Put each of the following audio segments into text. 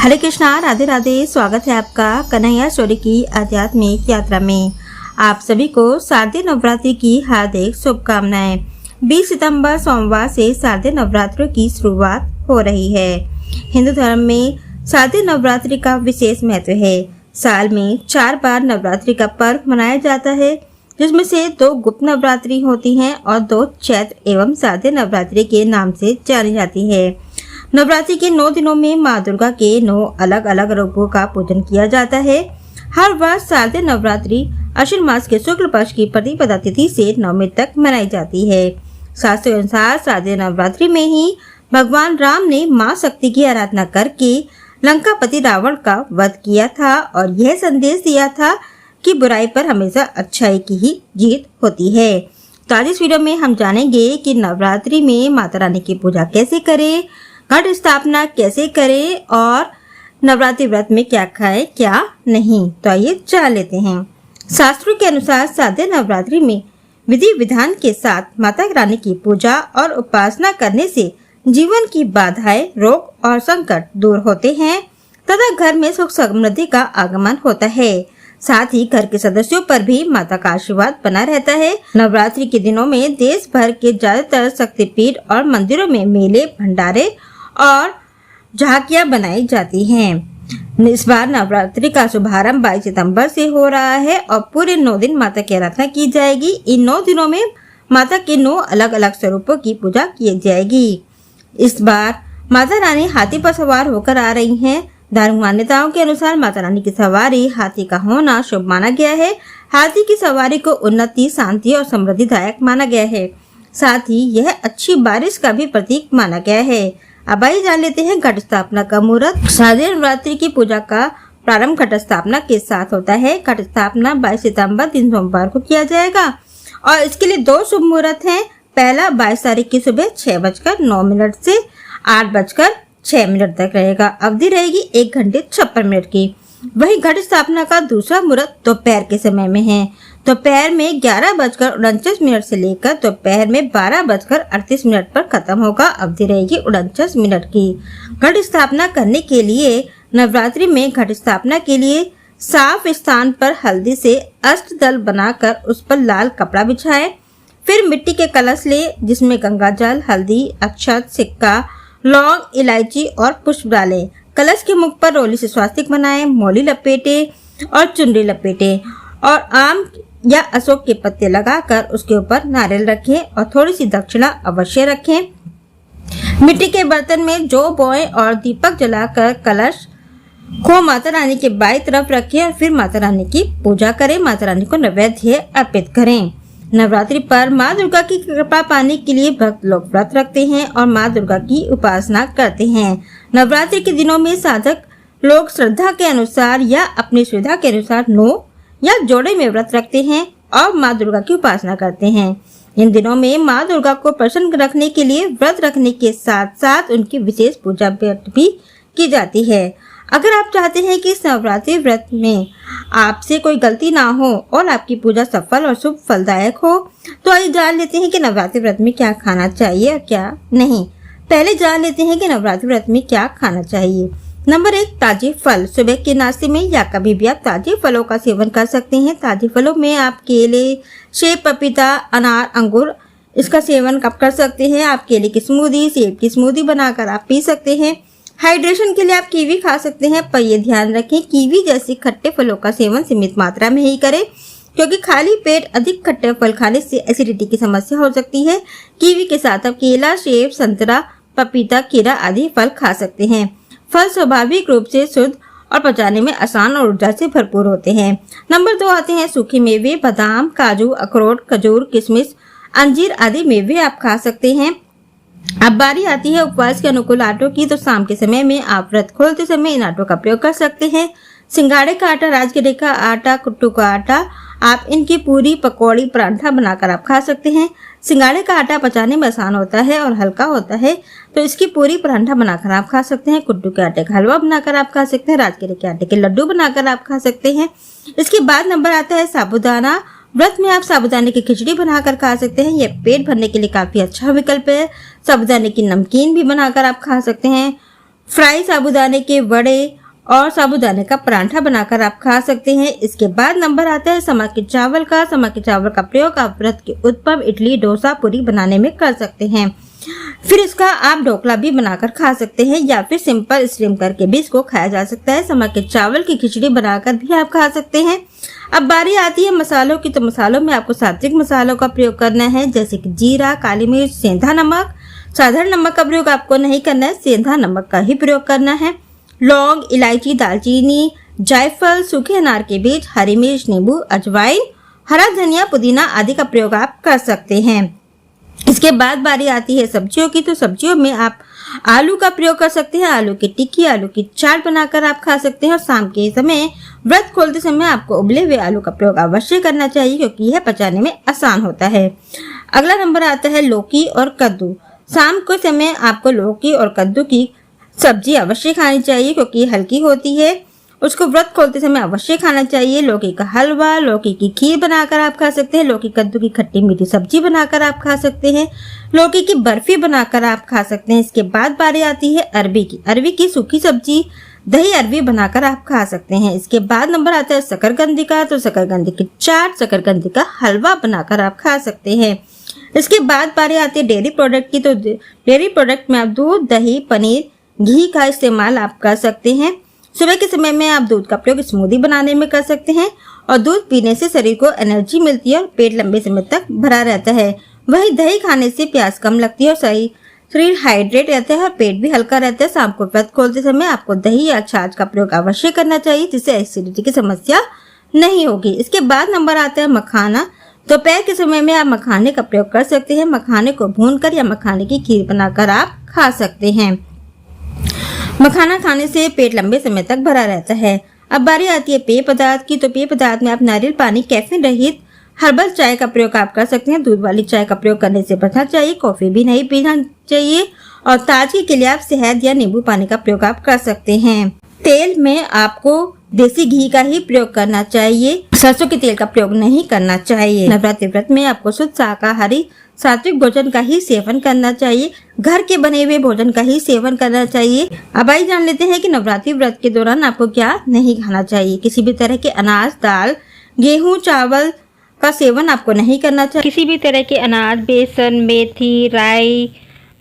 हरे कृष्णा, राधे राधे। स्वागत है आपका कन्हैया स्टोरी की आध्यात्मिक यात्रा में। आप सभी को शारदीय नवरात्रि की हार्दिक शुभकामनाएं। 20 सितंबर सोमवार से शारदीय नवरात्रि की शुरुआत हो रही है। हिंदू धर्म में शारदीय नवरात्रि का विशेष महत्व है। साल में 4 बार नवरात्रि का पर्व मनाया जाता है, जिसमें से 2 गुप्त नवरात्रि होती हैं और 2 चैत्र एवं शारदीय नवरात्रि के नाम से जानी जाती है। नवरात्रि के 9 दिनों में माँ दुर्गा के 9 अलग अलग रूपों का पूजन किया जाता है। हर वर्ष शारदीय नवरात्रि आश्विन मास के शुक्ल पक्ष की प्रतिपदा तिथि से नवमी तक मनाई जाती है। शास्त्रों अनुसार शारदीय नवरात्रि में ही भगवान राम ने माँ शक्ति की आराधना करके लंकापति रावण का वध किया था और यह संदेश दिया था कि बुराई पर हमेशा अच्छाई की ही जीत होती है। तो आज इस वीडियो में हम जानेंगे कि नवरात्रि में माता रानी की पूजा कैसे करें, घट स्थापना कैसे करें और नवरात्रि व्रत में क्या खाएं क्या नहीं। तो आइए जान लेते हैं। शास्त्रों के अनुसार शारदीय नवरात्रि में विधि विधान के साथ माता रानी की पूजा और उपासना करने से जीवन की बाधाएं, रोग और संकट दूर होते हैं तथा घर में सुख समृद्धि का आगमन होता है। साथ ही घर के सदस्यों पर भी माता का आशीर्वाद बना रहता है। नवरात्रि के दिनों में देश भर के ज्यादातर शक्तिपीठ और मंदिरों में मेले, भंडारे और झांकियां बनाई जाती हैं। इस बार नवरात्रि का शुभारंभ 22 सितंबर से हो रहा है और पूरे 9 दिन माता की आराधना की जाएगी। इन 9 दिनों में माता के 9 अलग अलग स्वरूपों की पूजा की जाएगी। इस बार माता रानी हाथी पर सवार होकर आ रही हैं। धार्मिक मान्यताओं के अनुसार माता रानी की सवारी हाथी का होना शुभ माना गया है। हाथी की सवारी को उन्नति, शांति और समृद्धिदायक माना गया है। साथ ही यह अच्छी बारिश का भी प्रतीक माना गया है। अब आइए जान लेते हैं घट स्थापना का मुहूर्त। शारदीय नवरात्रि की पूजा का प्रारंभ घट स्थापना के साथ होता है। घट स्थापना 22 सितंबर दिन सोमवार को किया जाएगा और इसके लिए 2 शुभ मुहूर्त हैं। पहला 22 तारीख की सुबह 6:09 से 8:06 तक रहेगा। अवधि रहेगी 1 घंटे 56 मिनट की। वही घट स्थापना का दूसरा मुहूर्त दोपहर के समय में है। दोपहर में 11:49 से लेकर दोपहर में 12:38 पर खत्म होगा। अवधि रहेगी 49 मिनट की। घट स्थापना करने के लिए नवरात्रि में घट स्थापना के लिए साफ स्थान पर हल्दी से अष्टदल बनाकर उस पर लाल कपड़ा बिछाएं। फिर मिट्टी के कलश ले, जिसमें गंगा जल, हल्दी, अक्षत, सिक्का, लौंग, इलायची और पुष्प डालें। कलश के मुख पर रोली से स्वास्तिक बनाएं, मौली लपेटे और चुनरी लपेटे और आम या अशोक के पत्ते लगाकर उसके ऊपर नारियल रखें और थोड़ी सी दक्षिणा अवश्य रखें। मिट्टी के बर्तन में जौ बोएं और दीपक जलाकर कलश को माता रानी के बाईं तरफ रखें और फिर माता रानी की पूजा करें। माता रानी को नैवेद्य अर्पित करें। नवरात्रि पर माँ दुर्गा की कृपा पाने के लिए भक्त लोग व्रत रखते हैं और माँ दुर्गा की उपासना करते हैं। नवरात्रि के दिनों में साधक लोग श्रद्धा के अनुसार या अपनी सुविधा के अनुसार 9 या जोड़े में व्रत रखते हैं और माँ दुर्गा की उपासना करते हैं। इन दिनों में माँ दुर्गा को प्रसन्न रखने के लिए व्रत रखने के साथ साथ उनकी विशेष पूजा भी की जाती है। अगर आप चाहते हैं कि इस नवरात्रि व्रत में आपसे कोई गलती ना हो और आपकी पूजा सफल और शुभ फलदायक हो, तो आइए जान लेते हैं कि नवरात्रि व्रत में क्या खाना चाहिए और क्या नहीं। पहले जान लेते हैं कि नवरात्रि व्रत में क्या खाना चाहिए। नंबर 1, ताजे फल। सुबह के नाश्ते में या कभी भी आप ताजे फलों का सेवन कर सकते हैं। ताजे फलों में आप केले, सेब, पपीता, अनार, अंगूर इसका सेवन कब कर सकते हैं। आप केले की स्मूदी, सेब की स्मूदी बनाकर आप पी सकते हैं। हाइड्रेशन के लिए आप कीवी खा सकते हैं, पर यह ध्यान रखें कीवी जैसे खट्टे फलों का सेवन सीमित मात्रा में ही करें, क्योंकि खाली पेट अधिक खट्टे फल खाने से एसिडिटी की समस्या हो सकती है। कीवी के साथ आप केला, सेब, संतरा, पपीता, खीरा आदि फल खा सकते हैं। फल स्वाभाविक रूप से शुद्ध और पचाने में आसान और ऊर्जा से भरपूर होते हैं। नंबर 2 आते हैं सूखे मेवे। बादाम, काजू, अखरोट, खजूर, किशमिश, अंजीर आदि मेवे आप खा सकते हैं। अब बारी आती है उपवास के अनुकूल आटों की। तो शाम के समय में आप व्रत खोलते समय इन आटों का प्रयोग कर सकते हैं। सिंगाड़े का आटा, राजगिरे का आटा, कुट्टू का आटा, आप इनकी पूरी, पकौड़ी, परांठा बनाकर आप खा सकते हैं। सिंगाड़े का आटा पचाने में आसान होता है और हल्का होता है, तो इसकी पूरी, परांठा बनाकर आप खा सकते हैं। कुट्टू के आटे का हलवा बनाकर आप खा सकते हैं। राजगिरे के आटे के लड्डू बनाकर आप खा सकते हैं। इसके बाद नंबर आता है साबूदाना। व्रत में आप साबूदाने की खिचड़ी बनाकर खा सकते हैं। यह पेट भरने के लिए काफी अच्छा विकल्प है। साबूदाने की नमकीन भी बनाकर आप खा सकते हैं। फ्राई साबूदाने के वड़े और साबूदाने का पराठा बनाकर आप खा सकते हैं। इसके बाद नंबर आता है समा के चावल का। समा के चावल का प्रयोग आप व्रत के उत्पम, इडली, डोसा, पूरी बनाने में कर सकते हैं। फिर इसका आप ढोकला भी बनाकर खा सकते हैं या फिर सिंपल स्टीम करके भी इसको खाया जा सकता है। समा के चावल की खिचड़ी बनाकर भी आप खा सकते हैं। अब बारी आती है मसालों की। तो मसालों में आपको सात्विक मसालों का प्रयोग करना है, जैसे कि जीरा, काली मिर्च, सेंधा नमक। साधारण नमक का प्रयोग आपको नहीं करना है, सेंधा नमक का ही प्रयोग करना है। लौंग, इलायची, दालचीनी, जायफल, सूखे अनार के बीज, हरी मिर्च, नींबू, अजवाइन, हरा धनिया, पुदीना आदि का प्रयोग आप कर सकते हैं। इसके बाद बारी आती है सब्जियों की। तो सब्जियों में आप आलू का प्रयोग कर सकते हैं। आलू की टिक्की, आलू की चाट बनाकर आप खा सकते हैं। और शाम के समय व्रत खोलते समय आपको उबले हुए आलू का प्रयोग अवश्य करना चाहिए, क्योंकि यह पचाने में आसान होता है। अगला नंबर आता है लौकी और कद्दू। शाम के समय आपको लौकी और कद्दू की सब्जी अवश्य खानी चाहिए, क्योंकि ये हल्की होती है। उसको व्रत खोलते समय अवश्य खाना चाहिए। लौकी का हलवा, लौकी की खीर बनाकर आप खा सकते हैं। लौकी कद्दू की खट्टी मीठी सब्जी बनाकर आप खा सकते हैं। लौकी की बर्फी बनाकर आप खा सकते हैं। इसके बाद बारी आती है अरबी की। अरबी की सूखी सब्जी, दही अरबी बनाकर आप खा सकते हैं। इसके बाद नंबर आता है शकरकंदी का। तो शकरकंदी की चाट, शकरकंदी का हलवा बनाकर आप खा सकते हैं। इसके बाद बारी आती है डेयरी प्रोडक्ट की। तो डेयरी प्रोडक्ट में आप दूध, दही, पनीर, घी का इस्तेमाल आप कर सकते हैं। सुबह के समय में आप दूध का प्रयोग स्मूदी बनाने में कर सकते हैं और दूध पीने से शरीर को एनर्जी मिलती है और पेट लंबे समय तक भरा रहता है। वहीं दही खाने से प्यास कम लगती है और शरीर हाइड्रेट रहता है और पेट भी हल्का रहता है। शाम को व्रत खोलते समय आपको दही या छाछ का प्रयोग अवश्य करना चाहिए, जिससे एसिडिटी की समस्या नहीं होगी। इसके बाद नंबर आता है मखाना। दोपहर के समय में आप मखाने का प्रयोग कर सकते हैं। मखाने को भूनकर या मखाने की खीर बनाकर आप खा सकते हैं। मखाना खाने से पेट लंबे समय तक भरा रहता है। अब बारी आती है पेय पदार्थ की। तो पेय पदार्थ में आप नारियल पानी, कैफीन रहित हर्बल चाय का प्रयोग आप कर सकते हैं। दूध वाली चाय का प्रयोग करने से बचना चाहिए। कॉफी भी नहीं पीना चाहिए। और ताजगी के लिए आप शहद या नींबू पानी का प्रयोग आप कर सकते हैं। तेल में आपको देसी घी का ही प्रयोग करना चाहिए, सरसों के तेल का प्रयोग नहीं करना चाहिए। नवरात्रि व्रत में आपको शुद्ध शाकाहारी सात्विक भोजन का ही सेवन करना चाहिए। घर के बने हुए भोजन का ही सेवन करना चाहिए। अब आइए जान लेते हैं कि नवरात्रि व्रत के दौरान आपको क्या नहीं खाना चाहिए। किसी भी तरह के अनाज, दाल, गेहूं, चावल का सेवन आपको नहीं करना चाहिए। किसी भी तरह के अनाज, बेसन, मेथी, राई,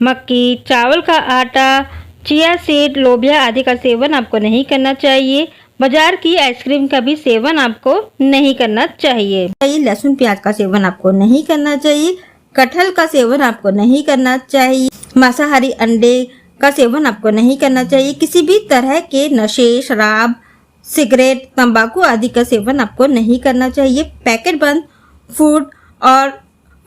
मक्की, चावल का आटा, चिया सीड, लोबिया आदि का सेवन आपको नहीं करना चाहिए। बाजार की आइसक्रीम का भी सेवन आपको नहीं करना चाहिए। लहसुन प्याज का सेवन आपको नहीं करना चाहिए। कटहल का सेवन आपको नहीं करना चाहिए। मांसाहारी अंडे का सेवन आपको नहीं करना चाहिए। किसी भी तरह के नशे, शराब, सिगरेट, तंबाकू आदि का सेवन आपको नहीं करना चाहिए। पैकेट बंद फूड और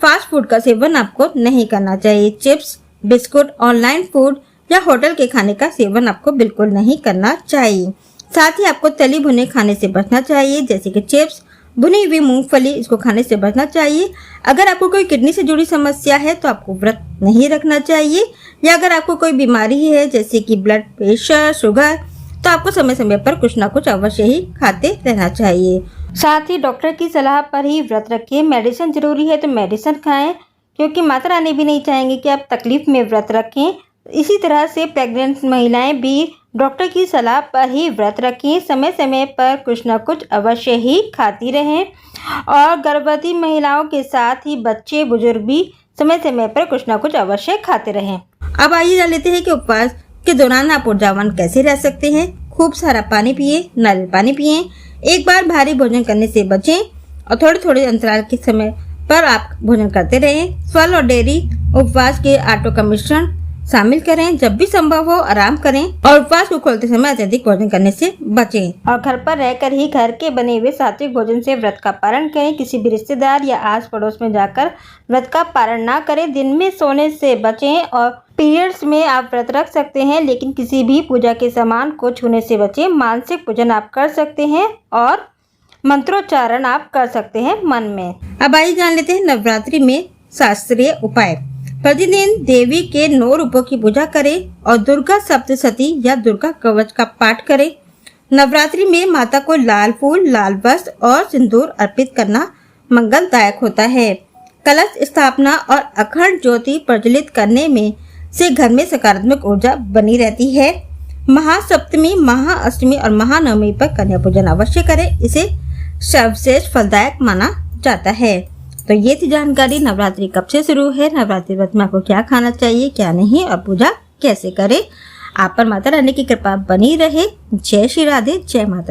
फास्ट फूड का सेवन आपको नहीं करना चाहिए। चिप्स, बिस्कुट, ऑनलाइन फूड या होटल के खाने का सेवन आपको बिल्कुल नहीं करना चाहिए। साथ ही आपको तली भुने खाने से बचना चाहिए, जैसे कि चिप्स, भुनी हुई मूंगफली, इसको खाने से बचना चाहिए। अगर आपको कोई किडनी से जुड़ी समस्या है तो आपको व्रत नहीं रखना चाहिए। या अगर आपको कोई बीमारी है जैसे कि ब्लड प्रेशर, शुगर, तो आपको समय समय पर कुछ ना कुछ अवश्य ही खाते रहना चाहिए। साथ ही डॉक्टर की सलाह पर ही व्रत रखें। मेडिसिन जरूरी है तो मेडिसिन खाएं, क्योंकि माता रानी भी नहीं चाहेंगे कि आप तकलीफ में व्रत रखें। इसी तरह से प्रेग्नेंट महिलाएं भी डॉक्टर की सलाह पर ही व्रत रखें। समय समय पर कुछ न कुछ अवश्य ही खाती रहें। और गर्भवती महिलाओं के साथ ही बच्चे, बुजुर्ग भी समय समय पर कुछ न कुछ अवश्य खाते रहें। अब आइए जान लेते हैं कि उपवास के दौरान आप ऊर्जावान कैसे रह सकते हैं। खूब सारा पानी पिए, नारियल पानी पिए। एक बार भारी भोजन करने से बचें और थोड़े थोड़े अंतराल के समय पर आप भोजन करते रहें। फल और डेयरी उपवास के आटों का मिश्रण शामिल करें। जब भी संभव हो आराम करें और उपवास को खोलते समय अत्यधिक भोजन करने से बचें। और घर पर रहकर ही घर के बने हुए सात्विक भोजन से व्रत का पालन करें। किसी भी रिश्तेदार या आस पड़ोस में जाकर व्रत का पालन ना करें। दिन में सोने से बचें और पीरियड्स में आप व्रत रख सकते हैं, लेकिन किसी भी पूजा के सामान को छूने से बचें। मानसिक पूजन आप कर सकते हैं और मंत्रोच्चारण आप कर सकते हैं मन में। अब आइए जान लेते हैं नवरात्रि में शास्त्रीय उपाय। प्रतिदिन देवी के 9 रूपों की पूजा करें और दुर्गा सप्तशती या दुर्गा कवच का पाठ करें। नवरात्रि में माता को लाल फूल, लाल वस्त्र और सिंदूर अर्पित करना मंगलदायक होता है। कलश स्थापना और अखंड ज्योति प्रज्वलित करने में से घर में सकारात्मक ऊर्जा बनी रहती है। महासप्तमी, महाअष्टमी और महानवमी पर कन्या पूजन अवश्य करें। इसे सर्वश्रेष्ठ फलदायक माना जाता है। तो ये थी जानकारी। नवरात्रि कब से शुरू है, नवरात्रि व्रत में आपको क्या खाना चाहिए, क्या नहीं, और पूजा कैसे करें। आप पर माता रानी की कृपा बनी रहे। जय श्री राधे, जय माता।